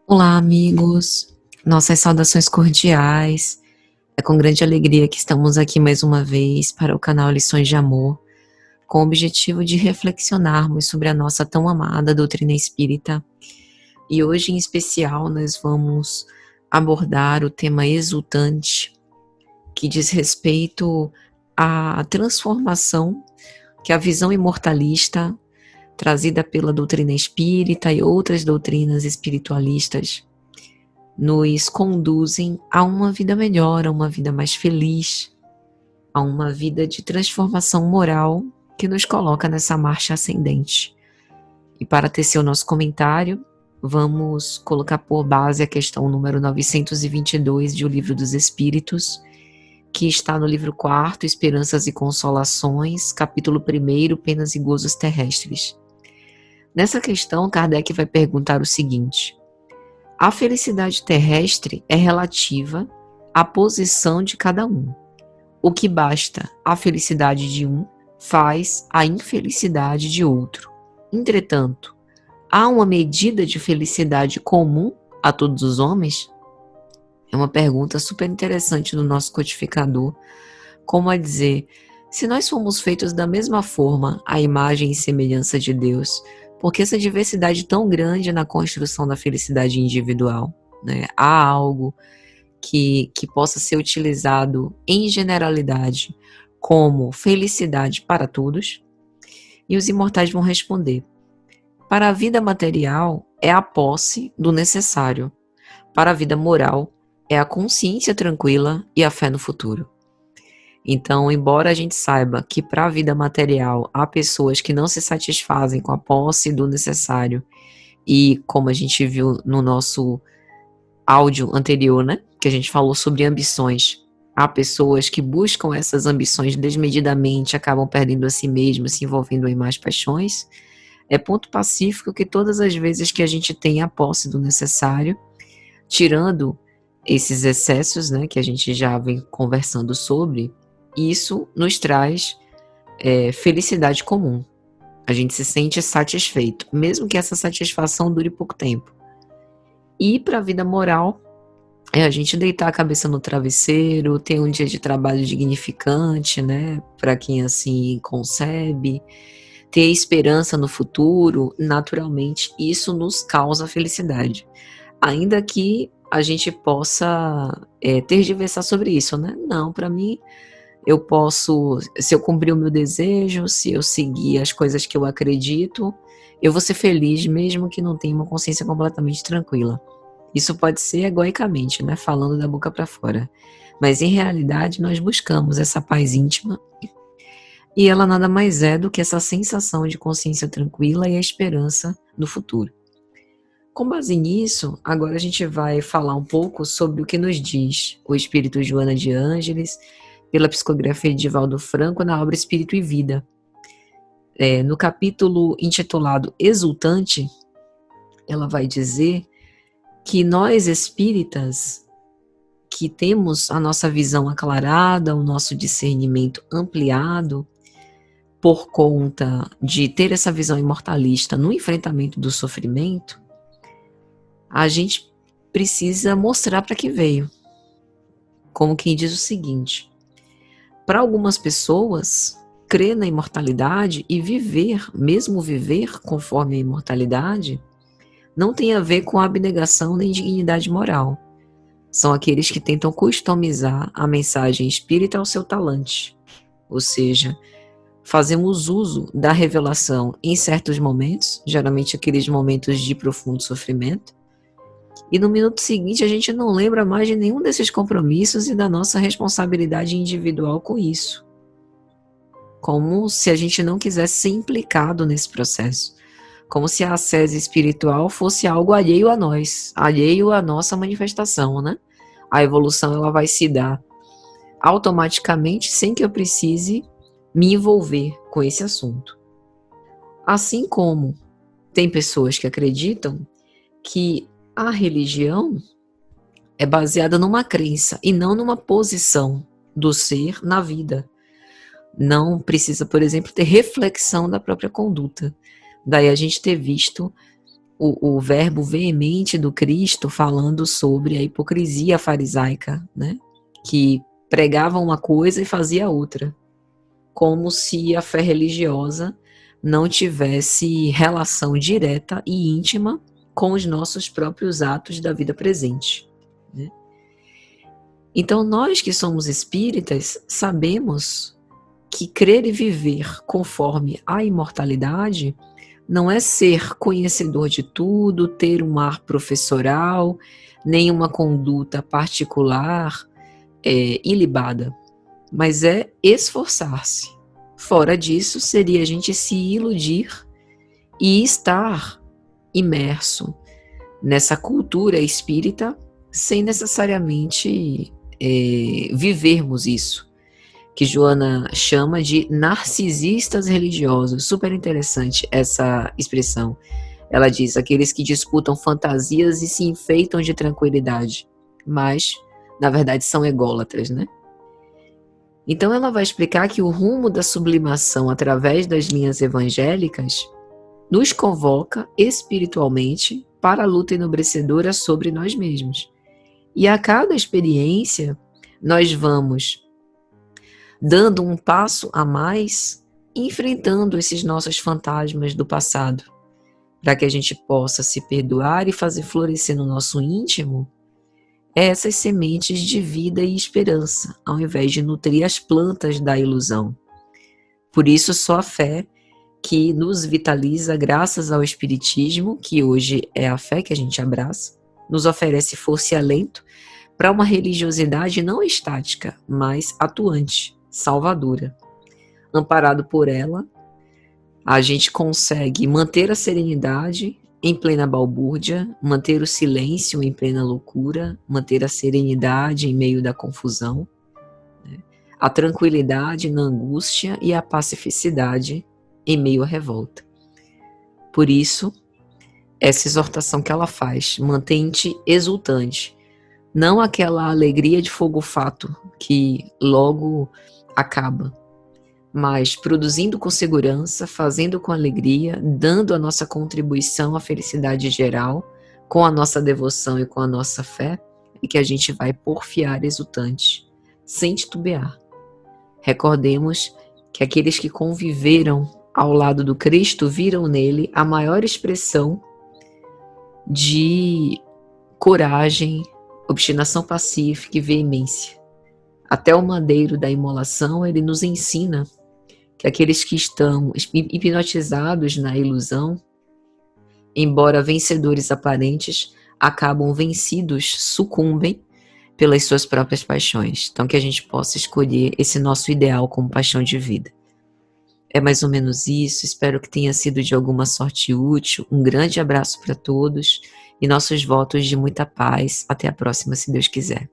Olá, amigos. Nossas saudações cordiais. É com grande alegria que estamos aqui mais uma vez para o canal Lições de Amor, com o objetivo de reflexionarmos sobre a nossa tão amada doutrina espírita. E hoje, em especial, nós vamos abordar o tema exultante, que diz respeito à transformação que a visão imortalista, trazida pela doutrina espírita e outras doutrinas espiritualistas, nos conduzem a uma vida melhor, a uma vida mais feliz, a uma vida de transformação moral que nos coloca nessa marcha ascendente. E para tecer o nosso comentário, vamos colocar por base a questão número 922 de O Livro dos Espíritos, que está no livro 4, Esperanças e Consolações, capítulo 1, Penas e Gozos Terrestres. Nessa questão, Kardec vai perguntar o seguinte: a felicidade terrestre é relativa à posição de cada um. O que basta à felicidade de um faz a infelicidade de outro. Entretanto, há uma medida de felicidade comum a todos os homens? É uma pergunta super interessante do nosso codificador, como a dizer, se nós fomos feitos da mesma forma, à imagem e semelhança de Deus, por que essa diversidade tão grande na construção da felicidade individual, né? Há algo que possa ser utilizado em generalidade como felicidade para todos? E os imortais vão responder: para a vida material é a posse do necessário, para a vida moral é a consciência tranquila e a fé no futuro. Então, embora a gente saiba que para a vida material há pessoas que não se satisfazem com a posse do necessário, e como a gente viu no nosso áudio anterior, né, que a gente falou sobre ambições, há pessoas que buscam essas ambições desmedidamente, acabam perdendo a si mesmas, se envolvendo em mais paixões. É ponto pacífico que todas as vezes que a gente tem a posse do necessário, tirando esses excessos, né, que a gente já vem conversando sobre, isso nos traz felicidade comum. A gente se sente satisfeito, mesmo que essa satisfação dure pouco tempo. E para a vida moral, é a gente deitar a cabeça no travesseiro, ter um dia de trabalho dignificante, né, para quem assim concebe, ter esperança no futuro, naturalmente isso nos causa felicidade. Ainda que a gente possa tergiversar sobre isso, né? Não, para mim, eu posso, se eu cumprir o meu desejo, se eu seguir as coisas que eu acredito, eu vou ser feliz, mesmo que não tenha uma consciência completamente tranquila. Isso pode ser egoicamente, né? Falando da boca para fora. Mas em realidade, nós buscamos essa paz íntima, e ela nada mais é do que essa sensação de consciência tranquila e a esperança no futuro. Com base nisso, agora a gente vai falar um pouco sobre o que nos diz o espírito Joana de Ângeles, pela psicografia de Divaldo Franco, na obra Espírito e Vida. No capítulo intitulado Exultante, ela vai dizer que nós espíritas, que temos a nossa visão aclarada, o nosso discernimento ampliado, por conta de ter essa visão imortalista no enfrentamento do sofrimento, a gente precisa mostrar para que veio. Como quem diz o seguinte: para algumas pessoas, crer na imortalidade e viver, mesmo viver conforme a imortalidade, não tem a ver com abnegação nem dignidade moral. São aqueles que tentam customizar a mensagem espírita ao seu talante. Ou seja, fazemos uso da revelação em certos momentos, geralmente aqueles momentos de profundo sofrimento, e no minuto seguinte a gente não lembra mais de nenhum desses compromissos e da nossa responsabilidade individual com isso. Como se a gente não quisesse ser implicado nesse processo. Como se a ascese espiritual fosse algo alheio a nós, alheio à nossa manifestação, né? A evolução ela vai se dar automaticamente sem que eu precise me envolver com esse assunto. Assim como tem pessoas que acreditam que a religião é baseada numa crença e não numa posição do ser na vida. Não precisa, por exemplo, ter reflexão da própria conduta. Daí a gente ter visto o verbo veemente do Cristo falando sobre a hipocrisia farisaica, né? Que pregava uma coisa e fazia outra, como se a fé religiosa não tivesse relação direta e íntima com os nossos próprios atos da vida presente, né? Então, nós que somos espíritas sabemos que crer e viver conforme a imortalidade não é ser conhecedor de tudo, ter um ar professoral, nem uma conduta particular ilibada, mas é esforçar-se. Fora disso, seria a gente se iludir e estar imerso nessa cultura espírita sem necessariamente vivermos isso, que Joana chama de narcisistas religiosos. Super interessante essa expressão. Ela diz, aqueles que disputam fantasias e se enfeitam de tranquilidade, mas, na verdade, são ególatras, né? Então ela vai explicar que o rumo da sublimação através das linhas evangélicas nos convoca espiritualmente para a luta enobrecedora sobre nós mesmos. E a cada experiência, nós vamos dando um passo a mais, enfrentando esses nossos fantasmas do passado, para que a gente possa se perdoar e fazer florescer no nosso íntimo essas sementes de vida e esperança, ao invés de nutrir as plantas da ilusão. Por isso, só a fé que nos vitaliza, graças ao Espiritismo, que hoje é a fé que a gente abraça, nos oferece força e alento para uma religiosidade não estática, mas atuante, salvadora. Amparado por ela, a gente consegue manter a serenidade em plena balbúrdia, manter o silêncio em plena loucura, manter a serenidade em meio da confusão, né? A tranquilidade na angústia e a pacificidade em meio à revolta. Por isso, essa exortação que ela faz, mantém-te exultante, não aquela alegria de fogo fato que logo acaba, mas produzindo com segurança, fazendo com alegria, dando a nossa contribuição à felicidade geral, com a nossa devoção e com a nossa fé, e que a gente vai porfiar exultante, sem titubear. Recordemos que aqueles que conviveram ao lado do Cristo viram nele a maior expressão de coragem, obstinação pacífica e veemência. Até o madeiro da imolação, ele nos ensina que aqueles que estão hipnotizados na ilusão, embora vencedores aparentes, acabam vencidos, sucumbem pelas suas próprias paixões. Então que a gente possa escolher esse nosso ideal como paixão de vida. É mais ou menos isso, espero que tenha sido de alguma sorte útil. Um grande abraço para todos e nossos votos de muita paz. Até a próxima, se Deus quiser.